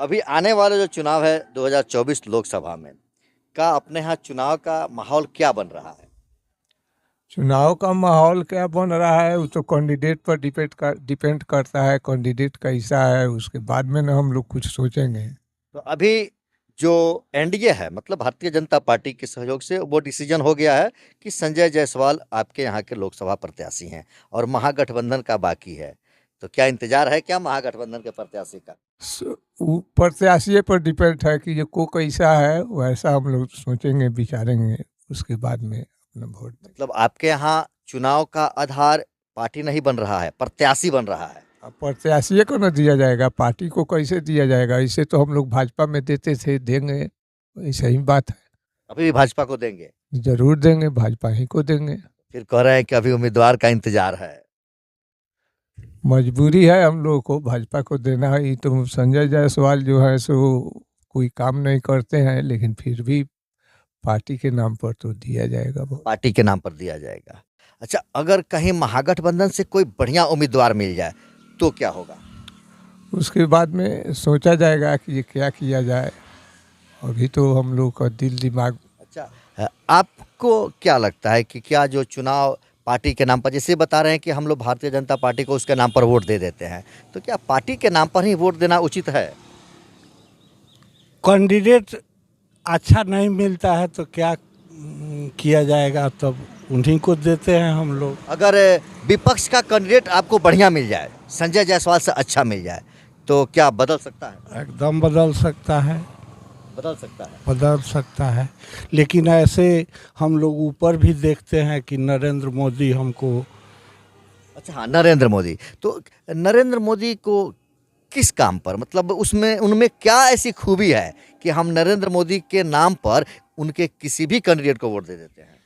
अभी आने वाला जो चुनाव है 2024 लोकसभा में का अपने यहाँ चुनाव का माहौल क्या बन रहा है? चुनाव का माहौल क्या बन रहा है वो तो कैंडिडेट पर डिपेंड करता है। कैंडिडेट कैसा है उसके बाद में ना हम लोग कुछ सोचेंगे। तो अभी जो एनडीए है मतलब भारतीय जनता पार्टी के सहयोग से वो डिसीजन हो गया है कि संजय जायसवाल आपके यहाँ के लोकसभा प्रत्याशी हैं और महागठबंधन का बाकी है। तो क्या इंतजार है क्या महागठबंधन के प्रत्याशी का? वो प्रत्याशी पर डिपेंड है कि ये को कैसा है, वैसा हम लोग सोचेंगे विचारेंगे, उसके बाद में अपना वोट देंगे। मतलब आपके यहाँ चुनाव का आधार पार्टी नहीं बन रहा है, प्रत्याशी बन रहा है। अब प्रत्याशी को न दिया जाएगा, पार्टी को कैसे दिया जाएगा? इसे तो हम लोग भाजपा में देते थे, देंगे, ऐसा ही बात है। अभी भी भाजपा को देंगे? जरूर देंगे, भाजपा ही को देंगे। फिर कह रहे हैं कि अभी उम्मीदवार का इंतजार है। मजबूरी है हम लोगों को भाजपा को देना ही। तो संजय जायसवाल जो है सो कोई काम नहीं करते हैं, लेकिन फिर भी पार्टी के नाम पर तो दिया जाएगा वो। पार्टी के नाम पर दिया जाएगा। अच्छा, अगर कहीं महागठबंधन से कोई बढ़िया उम्मीदवार मिल जाए तो क्या होगा? उसके बाद में सोचा जाएगा कि ये क्या किया जाए। अभी तो हम लोग का दिल दिमाग। अच्छा, आपको क्या लगता है कि क्या जो चुनाव पार्टी के नाम पर जैसे बता रहे हैं कि हम लोग भारतीय जनता पार्टी को उसके नाम पर वोट दे देते हैं, तो क्या पार्टी के नाम पर ही वोट देना उचित है? कैंडिडेट अच्छा नहीं मिलता है तो क्या किया जाएगा, तब उन्हीं को देते हैं हम लोग। अगर विपक्ष का कैंडिडेट आपको बढ़िया मिल जाए, संजय जायसवाल से अच्छा मिल जाए, तो क्या बदल सकता है? एकदम बदल सकता है, बदल सकता है। बदल सकता है। लेकिन ऐसे हम लोग ऊपर भी देखते हैं कि नरेंद्र मोदी हमको। अच्छा हाँ, नरेंद्र मोदी। तो नरेंद्र मोदी को किस काम पर, मतलब उसमें उनमें क्या ऐसी खूबी है कि हम नरेंद्र मोदी के नाम पर उनके किसी भी कैंडिडेट को वोट दे देते हैं?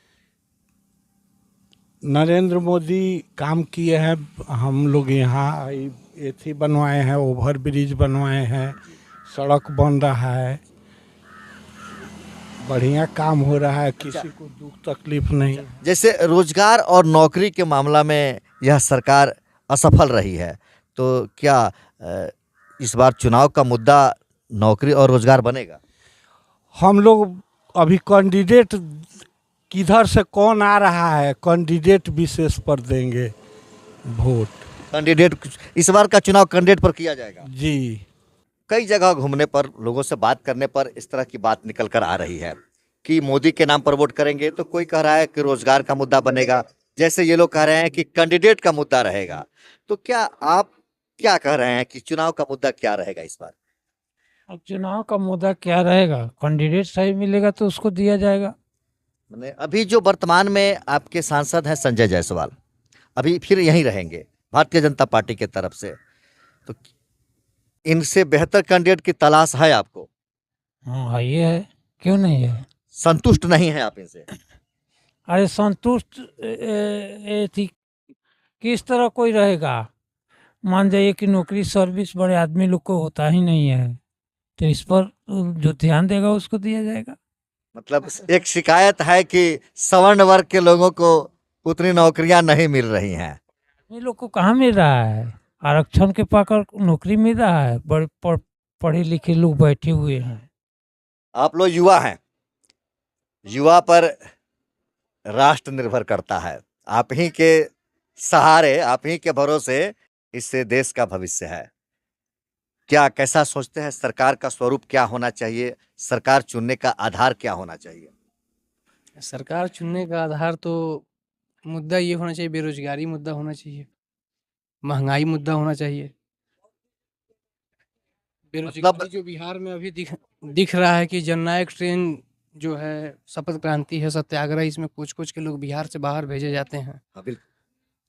नरेंद्र मोदी काम किए हैं, हम लोग यहाँ एथी बनवाए हैं, ओवर ब्रिज बनवाए हैं, सड़क बन रहा है, बढ़िया काम हो रहा है, किसी को दुख तकलीफ नहीं। जैसे रोजगार और नौकरी के मामला में यह सरकार असफल रही है, तो क्या इस बार चुनाव का मुद्दा नौकरी और रोजगार बनेगा? हम लोग अभी कैंडिडेट किधर से कौन आ रहा है, कैंडिडेट विशेष पर देंगे वोट। कैंडिडेट, इस बार का चुनाव कैंडिडेट पर किया जाएगा जी। कई जगह घूमने पर, लोगों से बात करने पर इस तरह की बात निकल कर आ रही है कि मोदी के नाम पर वोट करेंगे, तो कोई कह रहा है कि रोजगार का मुद्दा बनेगा, जैसे ये लोग कह रहे हैं कि कैंडिडेट का मुद्दा रहेगा। तो क्या आप क्या कह रहे हैं कि चुनाव का मुद्दा क्या रहेगा इस बार? अब चुनाव का मुद्दा क्या रहेगा, कैंडिडेट सही मिलेगा तो उसको दिया जाएगा। मैंने अभी जो वर्तमान में आपके सांसद हैं संजय जायसवाल, अभी फिर यहीं रहेंगे भारतीय जनता पार्टी के तरफ से, तो इनसे बेहतर कैंडिडेट की तलाश है आपको? हाँ ये है, क्यों नहीं है। संतुष्ट नहीं है आप इनसे? अरे संतुष्ट थी किस तरह कोई रहेगा। मान जाइए कि नौकरी सर्विस बड़े आदमी लोग को होता ही नहीं है, तो इस पर जो ध्यान देगा उसको दिया जाएगा। मतलब एक शिकायत है कि सवर्ण वर्ग के लोगों को उतनी नौकरियां नहीं मिल रही हैं। ये लोग को कहाँ मिल रहा है, आरक्षण के पाकर नौकरी मिल रहा है। बड़े पढ़े लिखे लोग बैठे हुए हैं। आप लोग युवा हैं, युवा पर राष्ट्र निर्भर करता है। आप ही के सहारे, आप ही के भरोसे इससे देश का भविष्य है। क्या कैसा सोचते हैं, सरकार का स्वरूप क्या होना चाहिए, सरकार चुनने का आधार क्या होना चाहिए? सरकार चुनने का आधार तो मुद्दा ये होना चाहिए, बेरोजगारी मुद्दा होना चाहिए, महंगाई मुद्दा होना चाहिए। बेरोजगारी जो बिहार में अभी दिख रहा है कि जननायक ट्रेन जो है, शपथ क्रांति है, सत्याग्रह, इसमें कुछ कुछ के लोग बिहार से बाहर भेजे जाते हैं।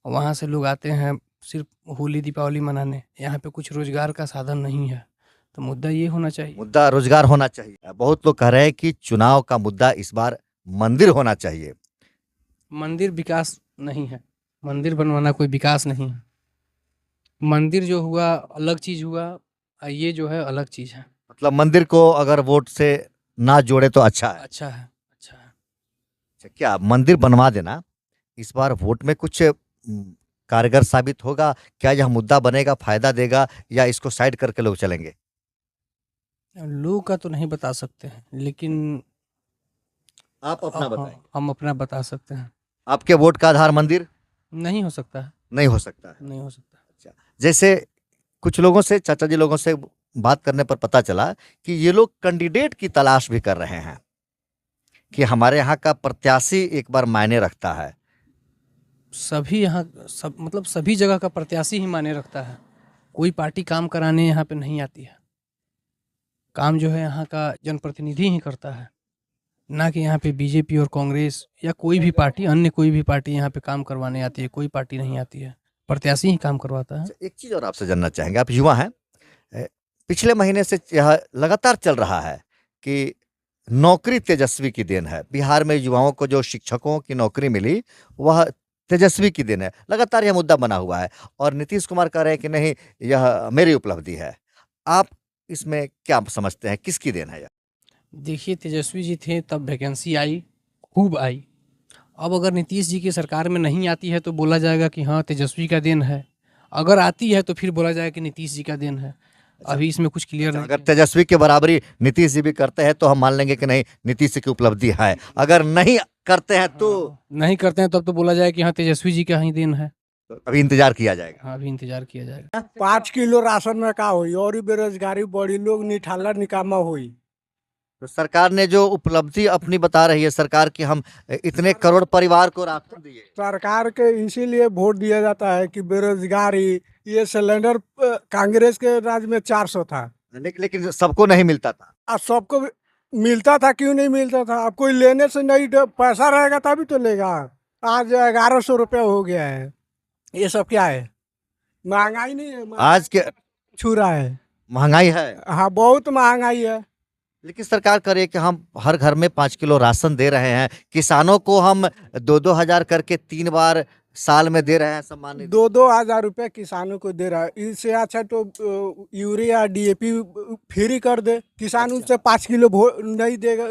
वहाँ से लोग आते हैं सिर्फ होली दीपावली मनाने, यहाँ पे कुछ रोजगार का साधन नहीं है। तो मुद्दा ये होना चाहिए, मुद्दा रोजगार होना चाहिए। बहुत लोग कह रहे हैं कि चुनाव का मुद्दा इस बार मंदिर होना चाहिए। मंदिर विकास नहीं है, मंदिर बनवाना कोई विकास नहीं है। मंदिर जो हुआ अलग चीज हुआ, और ये जो है अलग चीज है। मतलब मंदिर को अगर वोट से ना जोड़े तो अच्छा है। अच्छा है, अच्छा है। अच्छा, क्या मंदिर बनवा देना इस बार वोट में कुछ कारगर साबित होगा? क्या यह मुद्दा बनेगा, फायदा देगा, या इसको साइड करके लोग चलेंगे? लोग का तो नहीं बता सकते हैं, लेकिन आप अपना बताएं। हम अपना बता सकते हैं। आपके वोट का आधार मंदिर नहीं हो सकता है, नहीं हो सकता है। नहीं हो सकता। अच्छा, जैसे कुछ लोगों से, चाचा जी लोगों से बात करने पर पता चला कि ये लोग कैंडिडेट की तलाश भी कर रहे हैं कि हमारे यहाँ का प्रत्याशी एक बार मायने रखता है। सभी यहाँ सब मतलब सभी जगह का प्रत्याशी ही माने रखता है। कोई पार्टी काम कराने यहाँ पे नहीं आती है। काम जो है यहाँ का जनप्रतिनिधि ही करता है, ना कि यहाँ पे बीजेपी और कांग्रेस या कोई भी पार्टी, अन्य कोई भी पार्टी यहाँ पे काम करवाने आती है। कोई पार्टी नहीं आती है, प्रत्याशी ही काम करवाता है। अच्छा, एक चीज और आपसे जानना चाहेंगे, आप युवा हैं, पिछले महीने से यह लगातार चल रहा है कि नौकरी तेजस्वी की देन है। बिहार में युवाओं को जो शिक्षकों की नौकरी मिली वह तेजस्वी की देन है, लगातार यह मुद्दा बना हुआ है और नीतीश कुमार कह रहे हैं कि नहीं, यह मेरी उपलब्धि है। आप इसमें क्या समझते हैं, किसकी देन है यह? देखिए, तेजस्वी जी थे तब वैकेंसी आई, खूब आई। अब अगर नीतीश जी की सरकार में नहीं आती है तो बोला जाएगा कि हाँ तेजस्वी का देन है, अगर आती है तो फिर बोला जाएगा कि नीतीश जी का देन है। अभी इसमें कुछ क्लियर नहीं अगर है। तेजस्वी के बराबरी नीतीश जी भी करते हैं तो हम मान लेंगे कि नहीं, नीतीश जी की उपलब्धि है। अगर नहीं करते हैं तो नहीं करते हैं तब तो बोला जाए कि हाँ तेजस्वी जी का ही देन है। अभी इंतजार किया जाएगा। हाँ, अभी इंतजार किया जाएगा। 5 किलो राशन में का होई और बेरोजगारी बढ़ी, लोग निठाला निकामा होई। तो सरकार ने जो उपलब्धि अपनी बता रही है सरकार की, हम इतने करोड़ परिवार को राशन दिए। सरकार के इसीलिए वोट दिया जाता है कि बेरोजगारी, ये सिलेंडर कांग्रेस के राज में 400 था, लेकिन सबको नहीं मिलता था। अब सबको मिलता था, क्यों नहीं मिलता था? अब कोई लेने से नहीं, पैसा रहेगा तभी तो लेगा। आज 1100 रुपये हो गया है। ये सब क्या है? महंगाई नहीं है, आज के छू रहा है। महंगाई है, हाँ, बहुत महंगाई है। लेकिन सरकार कह रही है कि हम हर घर में 5 किलो राशन दे रहे हैं। किसानों को हम 2-2 हजार करके 3 बार साल में दे रहे हैं सम्मान निधि। 2-2 हजार रुपये किसानों को दे रहा है। इससे अच्छा तो यूरिया डीएपी फ्री कर दे, किसान उससे 5 किलो नहीं देगा,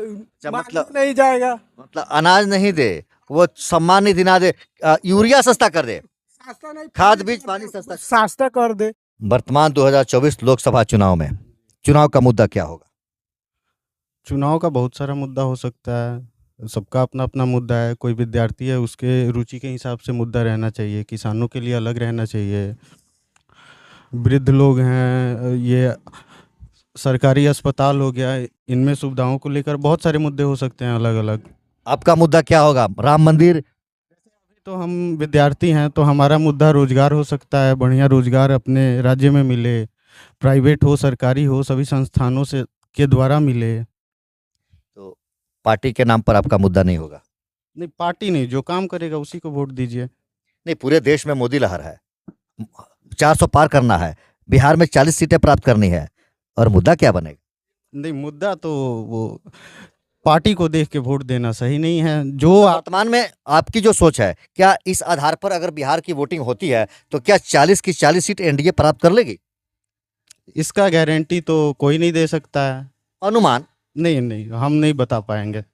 मतलब नहीं जाएगा। मतलब अनाज नहीं दे, वो सम्मान निधि ना दे, यूरिया सस्ता कर दे, सस्ता नहीं, खाद बीज पानी सस्ता। सस्ता कर दे। वर्तमान 2024 लोकसभा चुनाव में चुनाव का मुद्दा क्या होगा? चुनाव का बहुत सारा मुद्दा हो सकता है, सबका अपना अपना मुद्दा है। कोई विद्यार्थी है, उसके रुचि के हिसाब से मुद्दा रहना चाहिए, किसानों के लिए अलग रहना चाहिए, वृद्ध लोग हैं, ये सरकारी अस्पताल हो गया, इनमें सुविधाओं को लेकर बहुत सारे मुद्दे हो सकते हैं अलग अलग। आपका मुद्दा क्या होगा? राम मंदिर? तो हम विद्यार्थी हैं तो हमारा मुद्दा रोजगार हो सकता है, बढ़िया रोजगार अपने राज्य में मिले, प्राइवेट हो सरकारी हो, सभी संस्थानों से के द्वारा मिले। तो पार्टी के नाम पर आपका मुद्दा नहीं होगा? नहीं, पार्टी नहीं, जो काम करेगा उसी को वोट दीजिए। नहीं, पूरे देश में मोदी लहर है, 400 पार करना है, बिहार में 40 सीटें प्राप्त करनी है, और मुद्दा क्या बनेगा? नहीं, मुद्दा तो वो पार्टी को देख के वोट देना सही नहीं है। जो वर्तमान में आपकी जो सोच है, क्या इस आधार पर अगर बिहार की वोटिंग होती है तो क्या 40 की 40 सीट एनडीए प्राप्त कर लेगी? इसका गारंटी तो कोई नहीं दे सकता है। अनुमान? नहीं नहीं, हम नहीं बता पाएंगे।